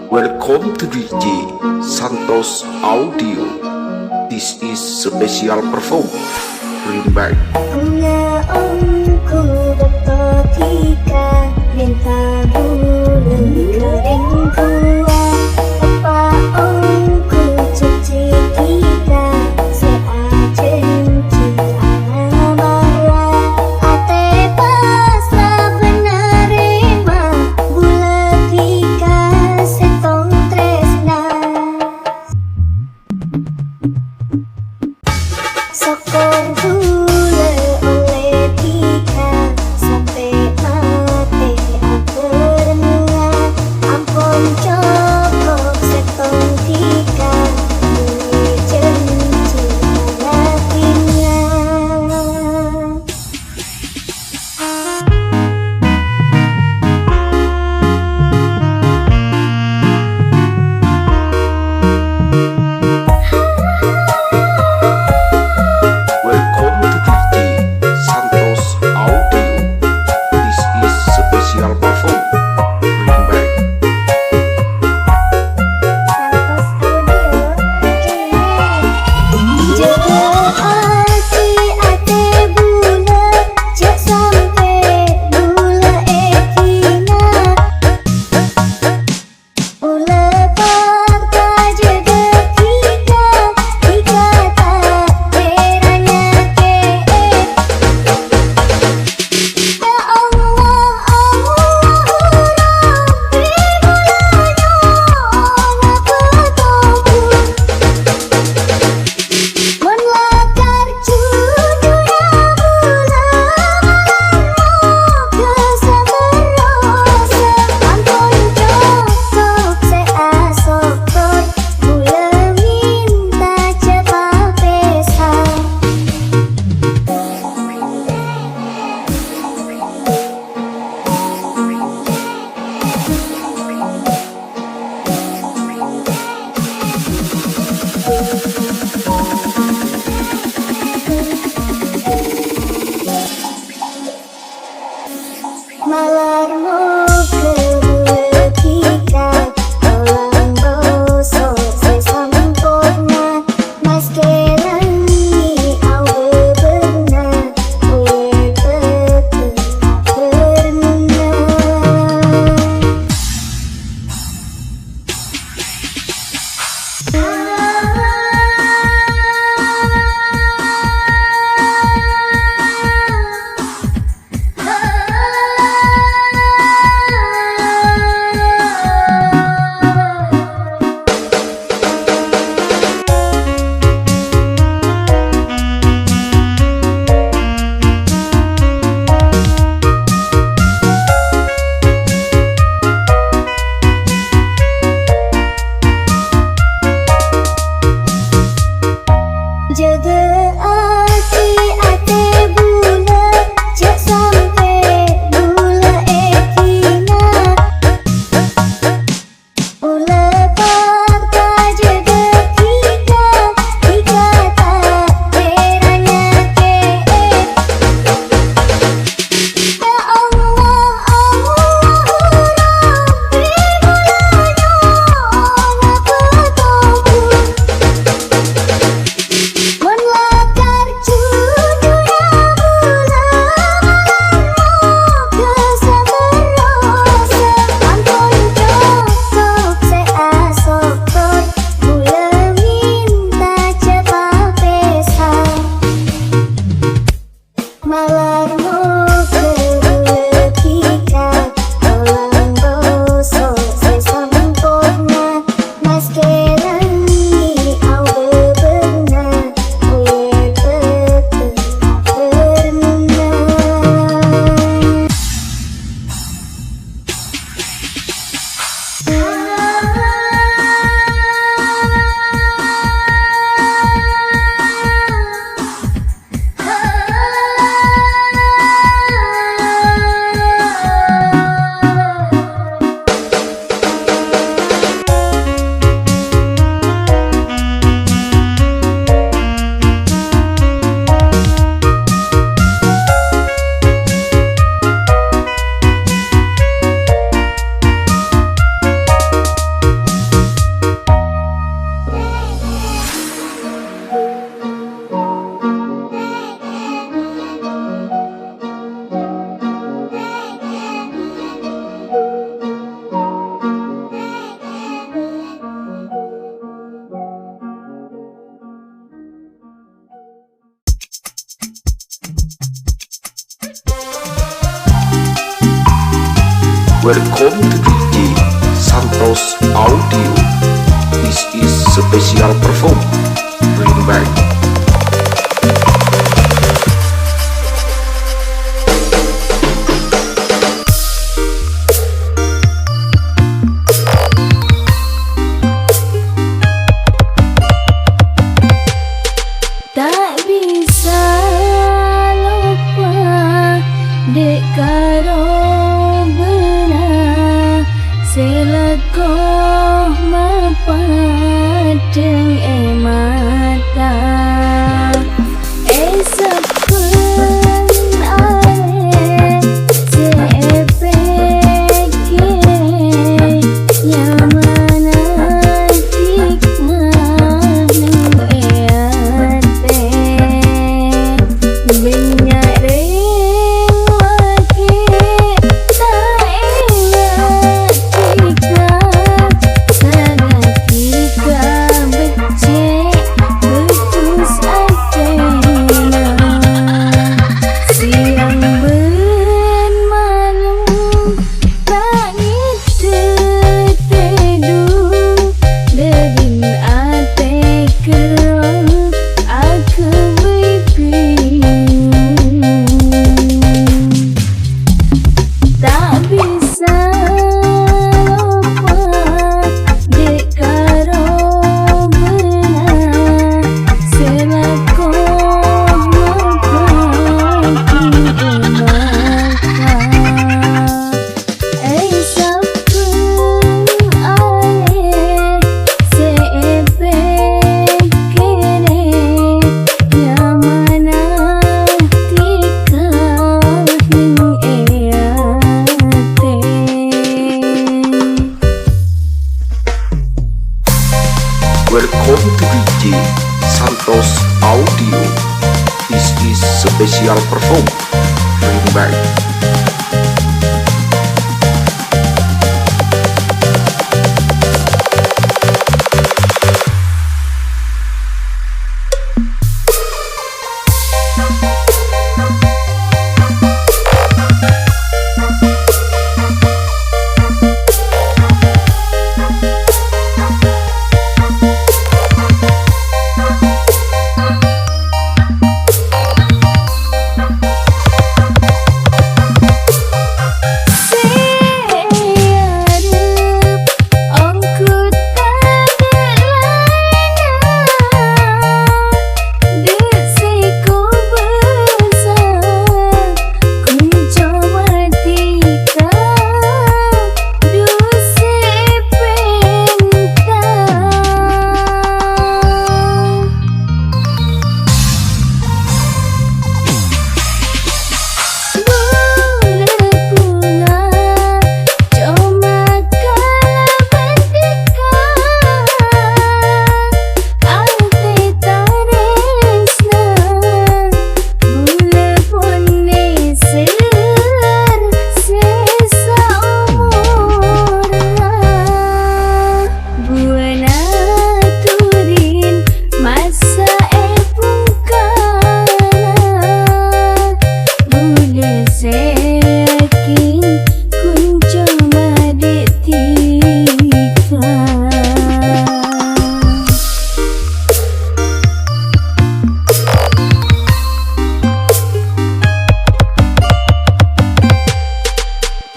Welcome to DJ Santos Audio. This is special perform. Bring back. Punya omku bertotika minta bulan kering kuat apa omku cuci kita seajen cinta marah ate pasrah benarema bulatika setong tresna sokor gula oleh tika sampai mati aku renungan ampun cukup setong tika duit janji tinggal. Welcome to DJ Santos Audio. This is special perform. Bring back. Jaga hati ate bula jak sampai bula ekina bula fakta jaga kita tak teranya ke ya Allah Rabbi bulanya ngapa toku mon lakar cucu ya bulan kesabarosa ampun cukup seasokor bula minta cepat pesa. Malarmu ketika tolong bosok sesempurna mas kelangi au benar ue betul berenang. Jaga hati ate bula jak sampai bula ekina bula fakta jaga kita tak teranya ke ya Allah Rabbi bulanya ngapa toku mon lakar cucu ya bulan kesabarosa ampun cukup seasokor bula minta cepat pesa. Malarmu ketika tolong bosok sesempurna mas kelangi au benar ue betul berenang. Welcome to DJ Santos Audio. This is special perform. Bring back. Tak bisa lupa dek karo benar selakoh mapadeng mata esapun ale sepeke nyamana tikman eate minyak ring wake tak ingat tika sangat tika becek putus atena siang ben malam tak teduh degin ate kerang aku tak bisa lupa dek karo benar selakoh mapaki mata esapun ale sepeke nyamana tika ning eate. Welcome to DJ Santos Audio. This is special perform. Bring back.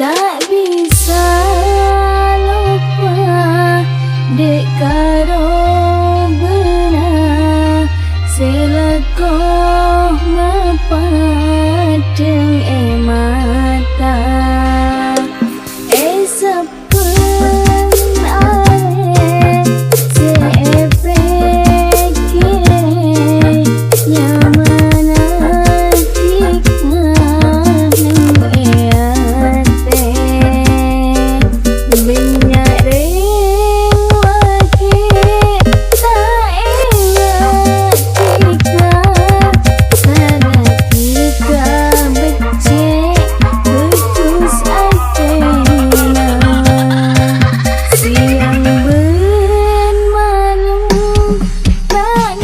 Tak bisa lupa dek karo benar selakoh mapadeng mata esapun ale sepeke nyamana tikman eate minyak ring wake tak ingat tika sangat tika becek putus atena siang ben malam tak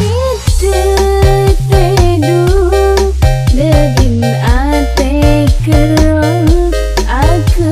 teduh degin ate kerang aku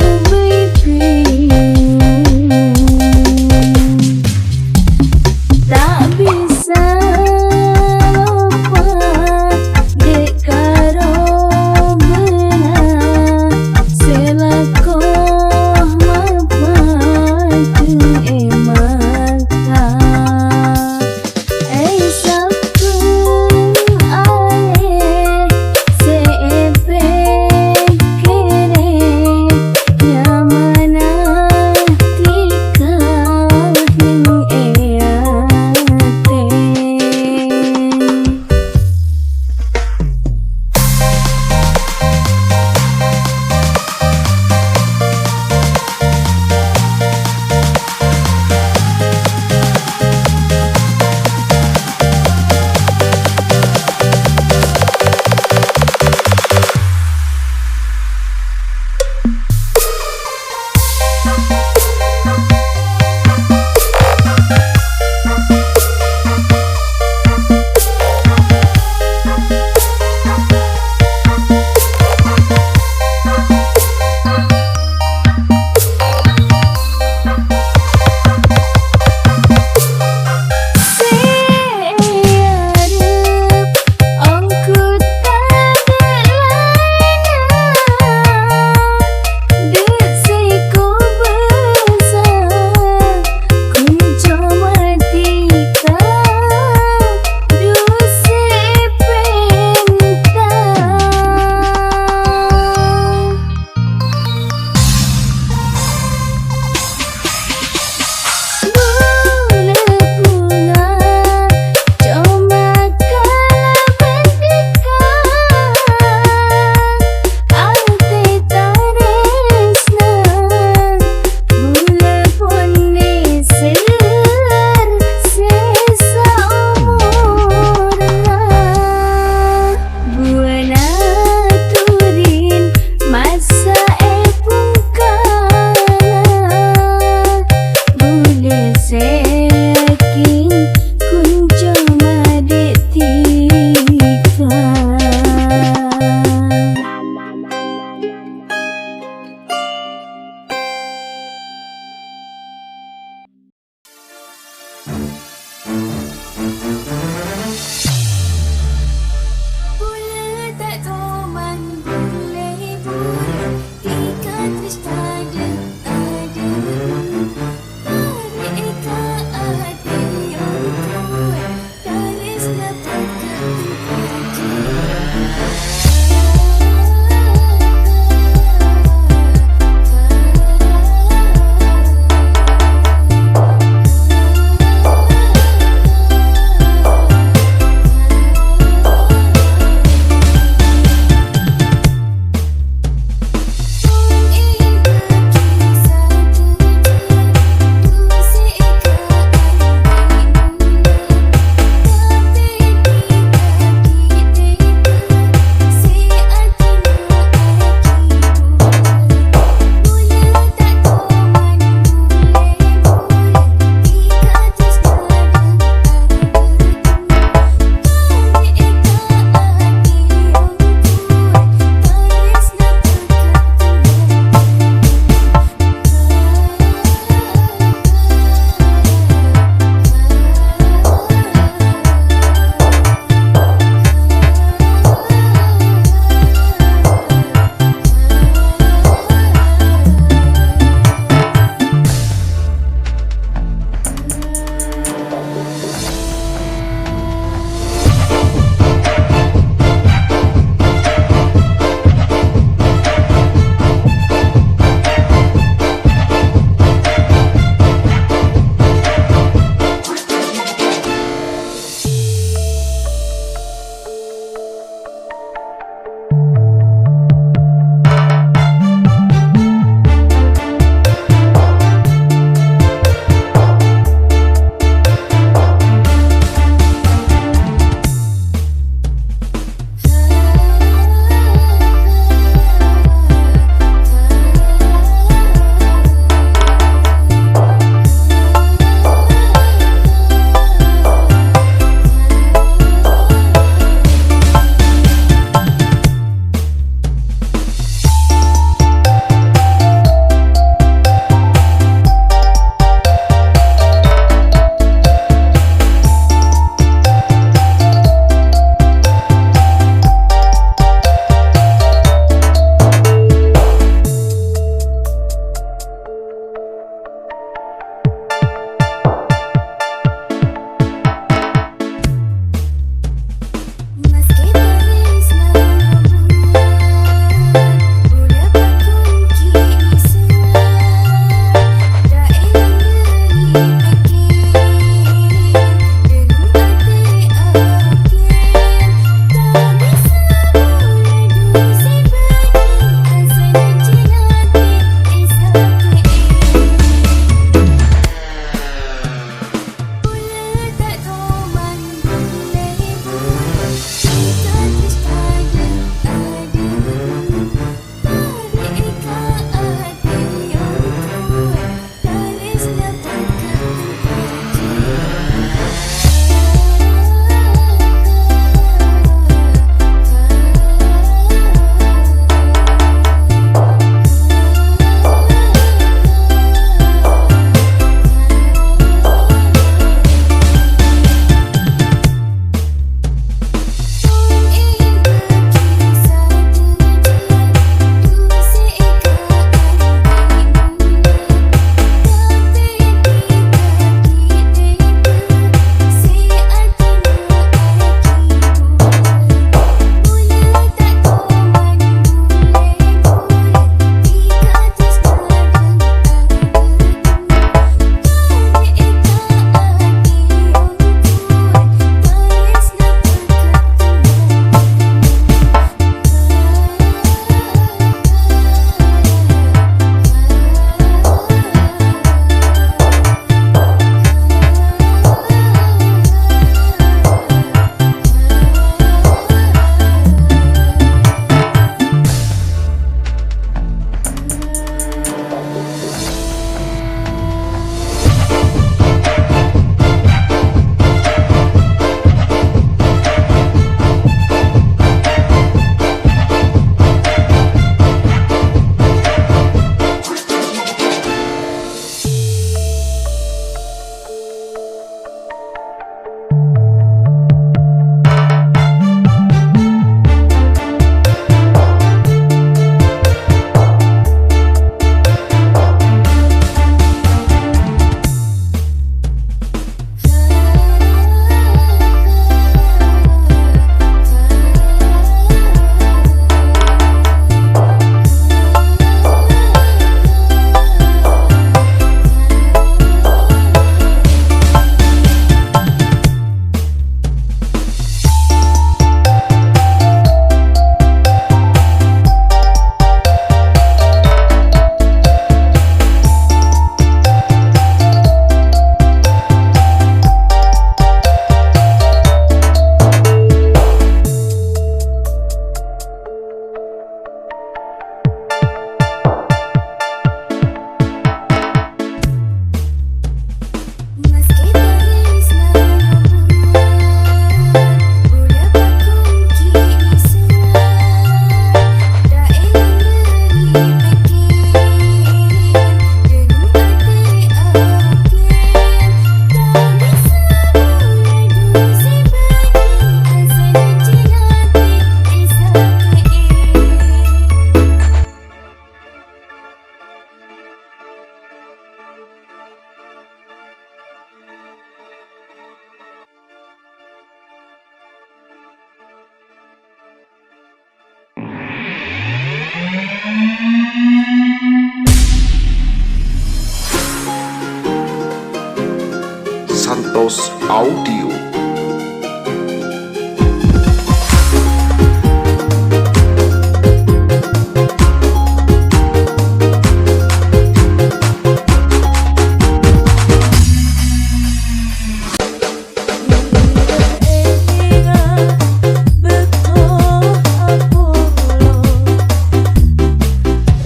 Santos Audio.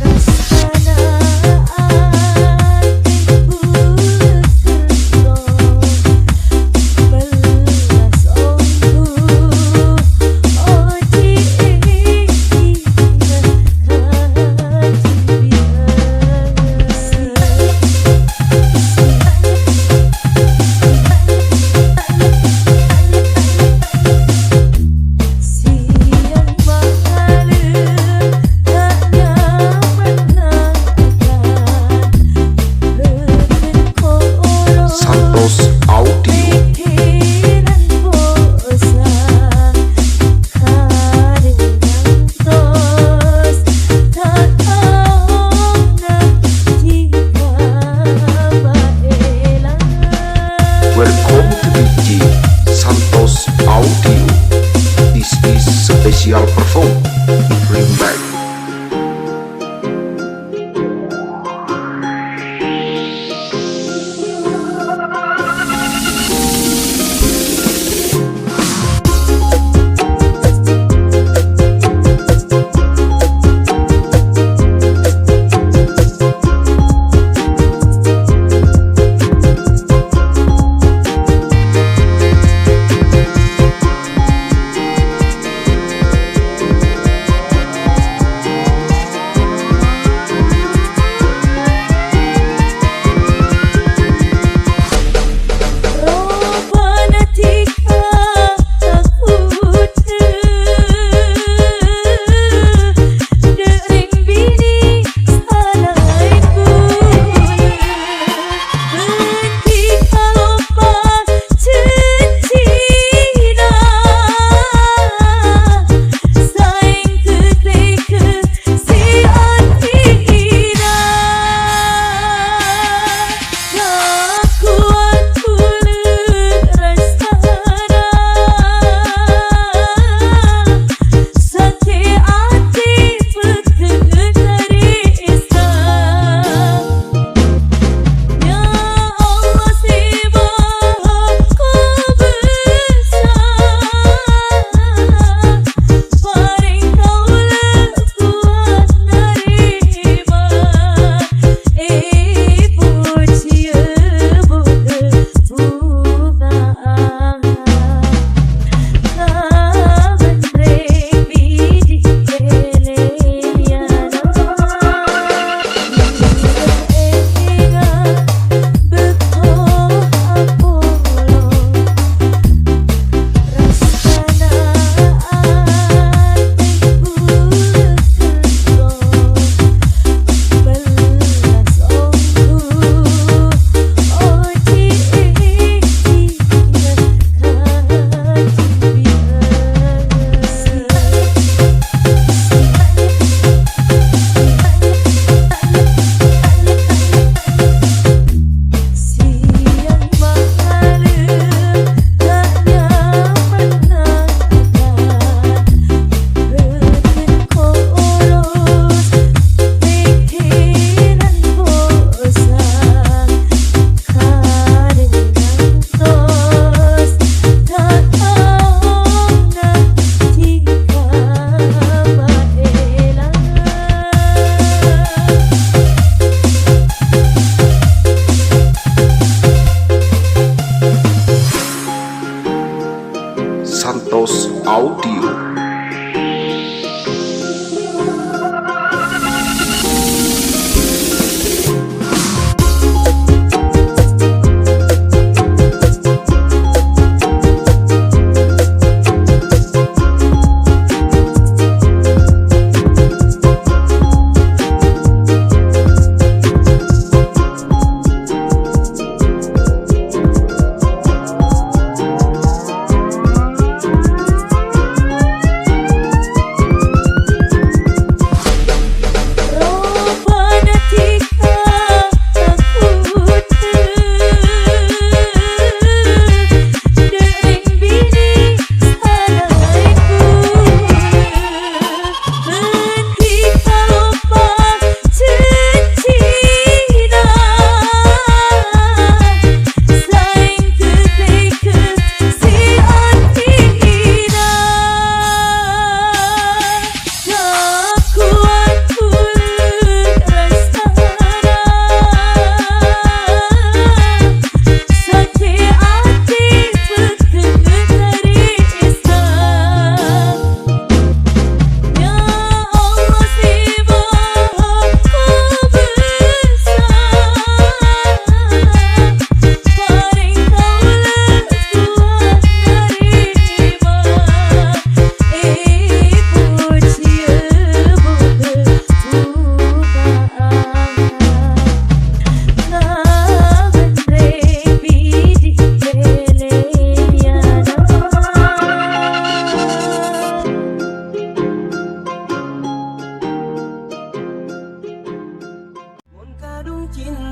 Rasana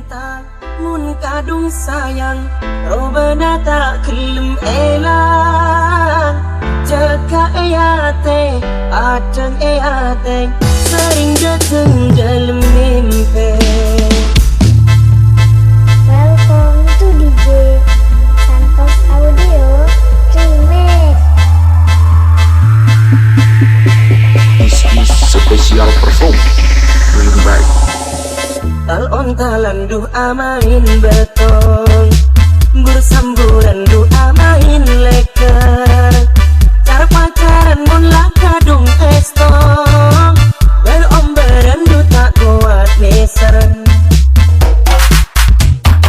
cinta mun kadung sayang robana tak kelem elang jaga eyate adang eyate sering datang dalam mimpi. Welcome to DJ Santos Audio Remix. This is special perform remix. Talon talan doa main betong bersamburan doa main leker cara pacaran mun lakadung estong beromberan du tak kuat neser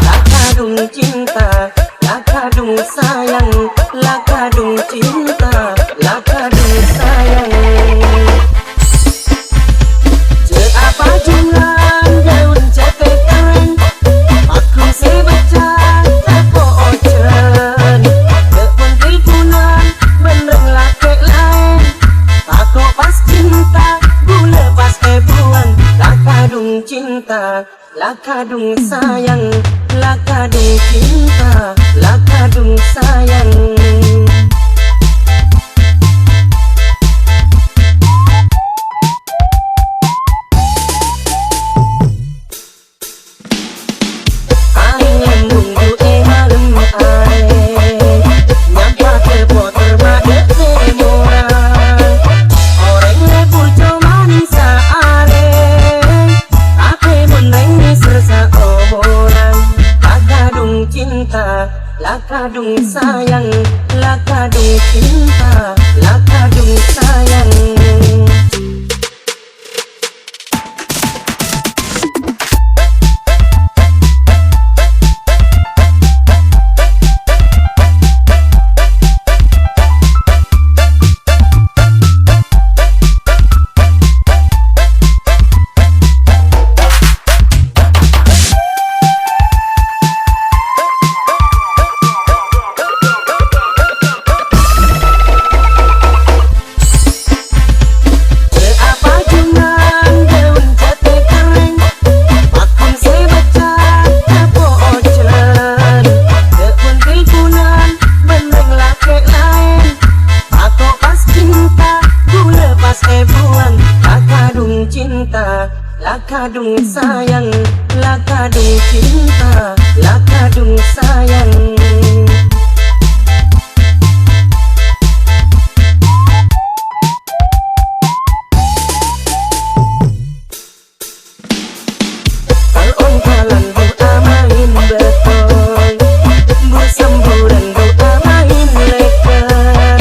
lakadung cinta lakadung sayang lakadung cinta lakadung sayang je apa jungan daun jatuh kering aku sebaca tako ocean kepun teleponan benerang laki lain tako pas cinta gula pas ebuan lakadung cinta lakadung sayang lakadung cinta lakadung sayang. Lakadung sayang, lakadung cinta, lakadung sayang. Lakadung sayang, lakadung cinta, lakadung sayang. Talon talan doa main betong bersamburan doa main leker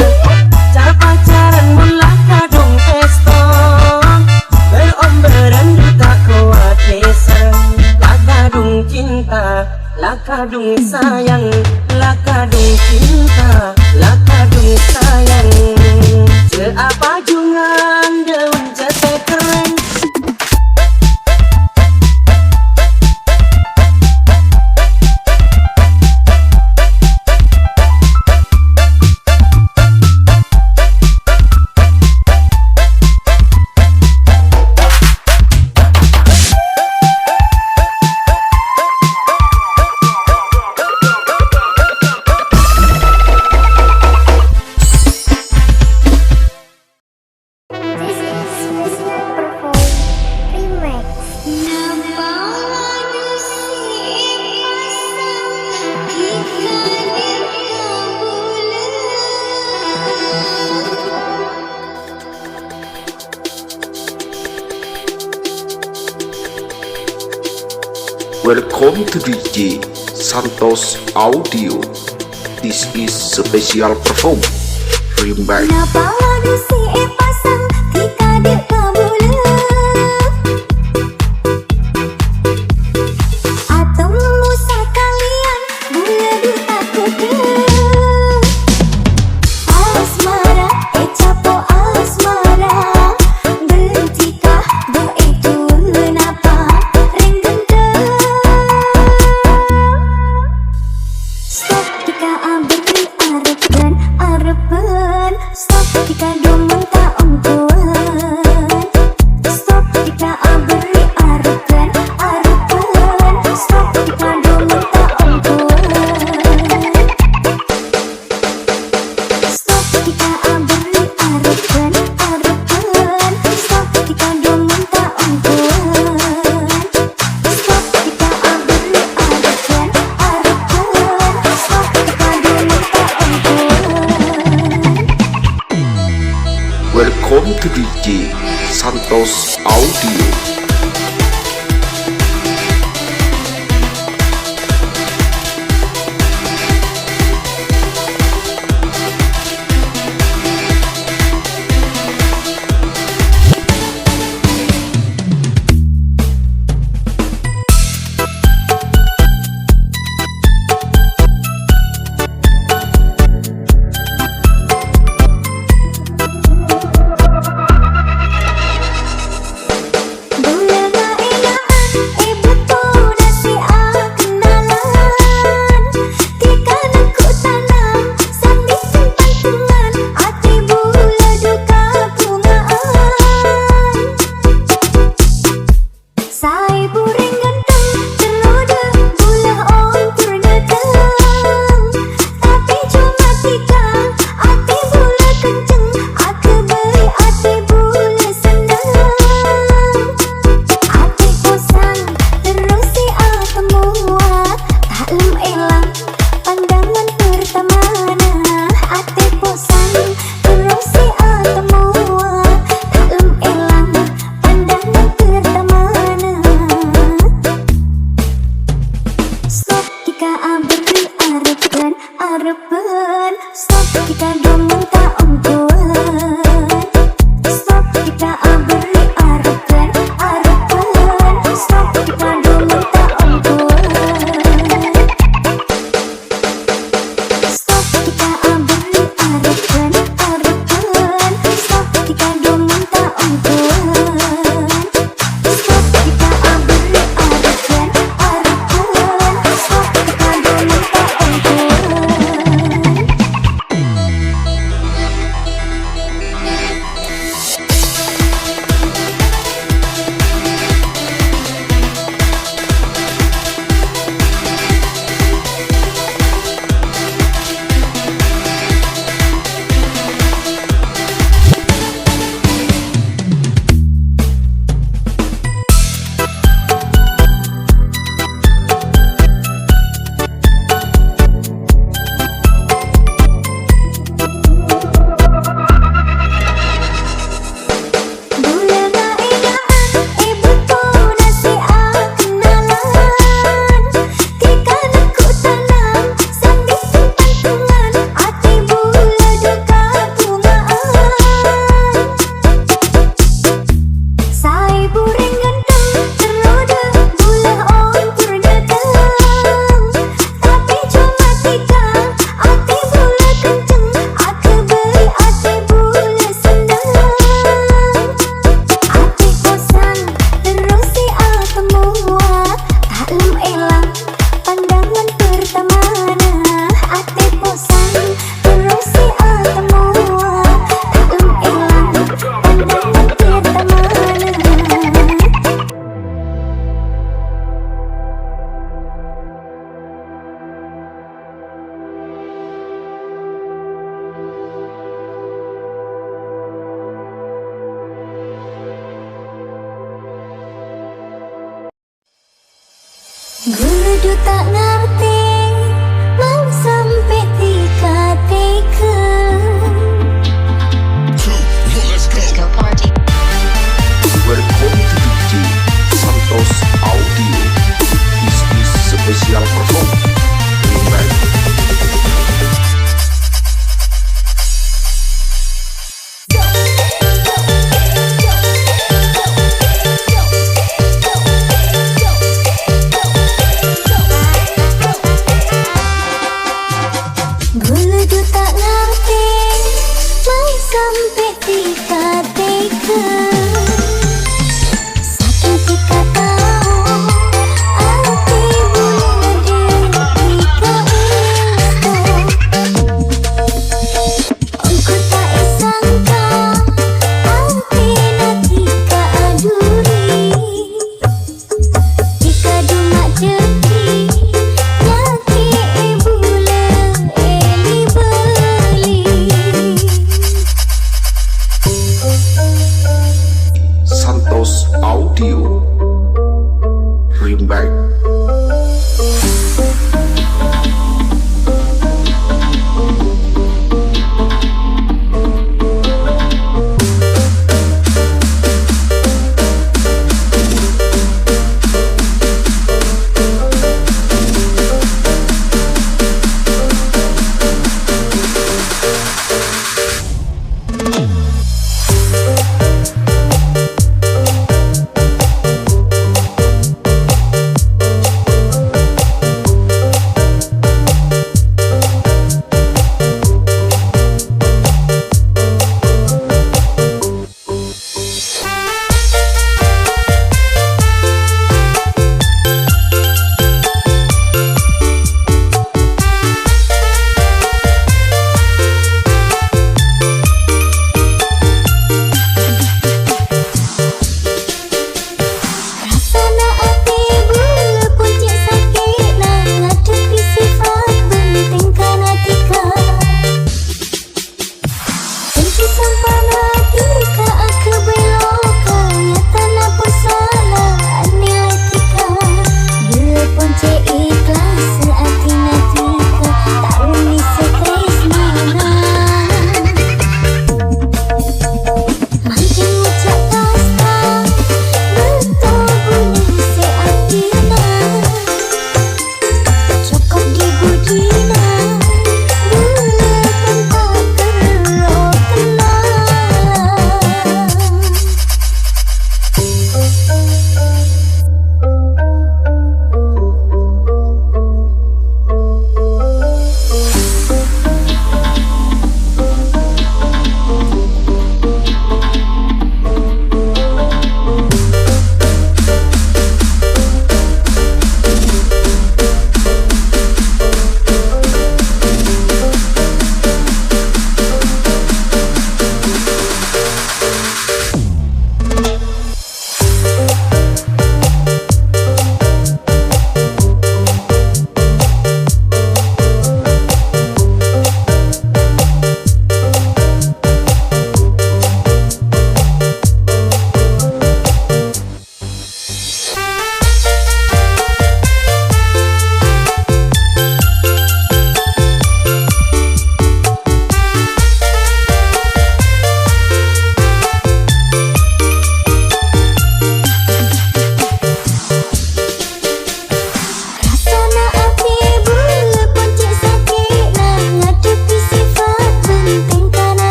cara pacaran mun lakadung estong beromberan tak kuat neser lakadung cinta lakadung sayang lakadung cinta lakadung sayang je apa jungan daun jatuh kering Welcome to DJ Santos Audio. This is special perform remix. Kenapa lagu si pasang tika dek kabula atau musa kalian bula du takut asmara capo asmara bentikah do itu kenapa ring gendeng stop tika abri arep dan arepen stop tika domong tak Guru tak ngerti mau sampai tika teka. We're going to DJ Santos Audio. This is special performance. Remake. Guru tak ngerti mau sampai tika teka. Saking tika tahu arti bulan tika usta. Engkau tak sangka arti tika aduri. Tika dumak jeki nyaki bulan eli beli. Santos Audio. Remake.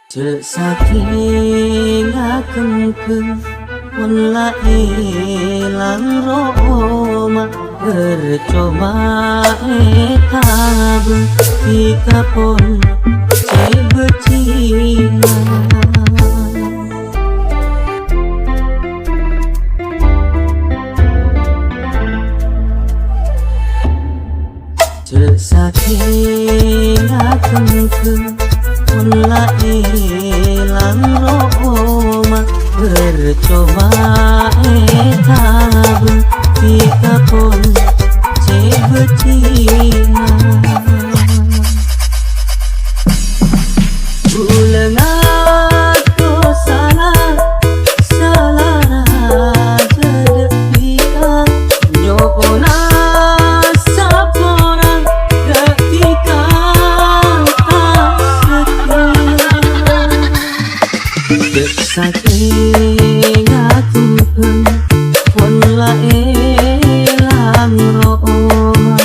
Cek saking akengkeun mun laelang Roma percoba eta beukti kapon cek becina. Cek saking akengkeun mun laelang Roma percoba eta beukti kapon cek becina. Uleung aku salah jedeg pikan nyokona sapora ketika cek saking akengkeun mun laelang Roma.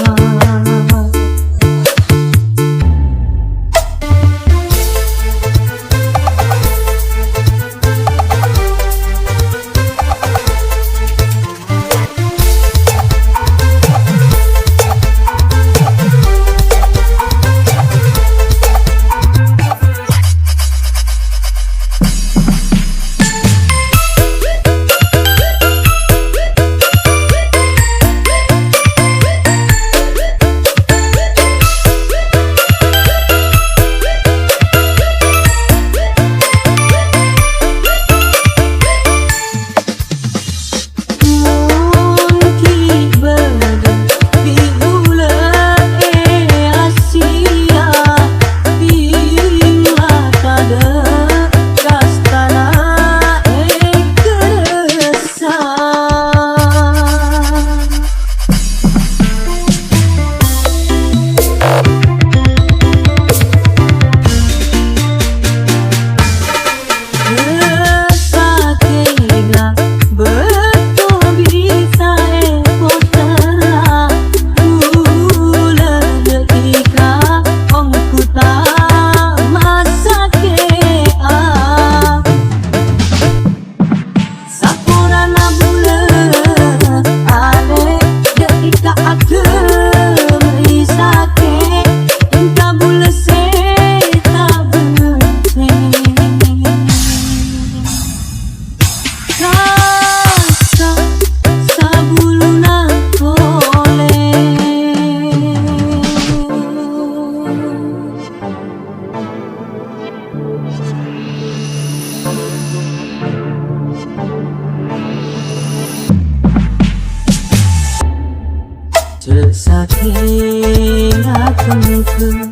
Cek saking akengkeun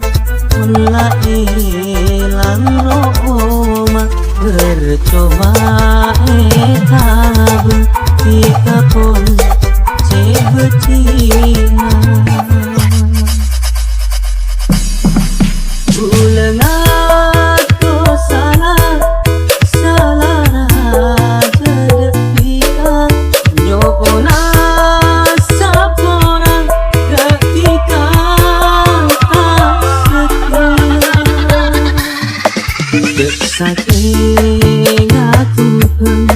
mun laelang Roma percoba eta beukti kapon cek becina. Uleung aku salah jedeg pikan nyokona cek saking akengkeun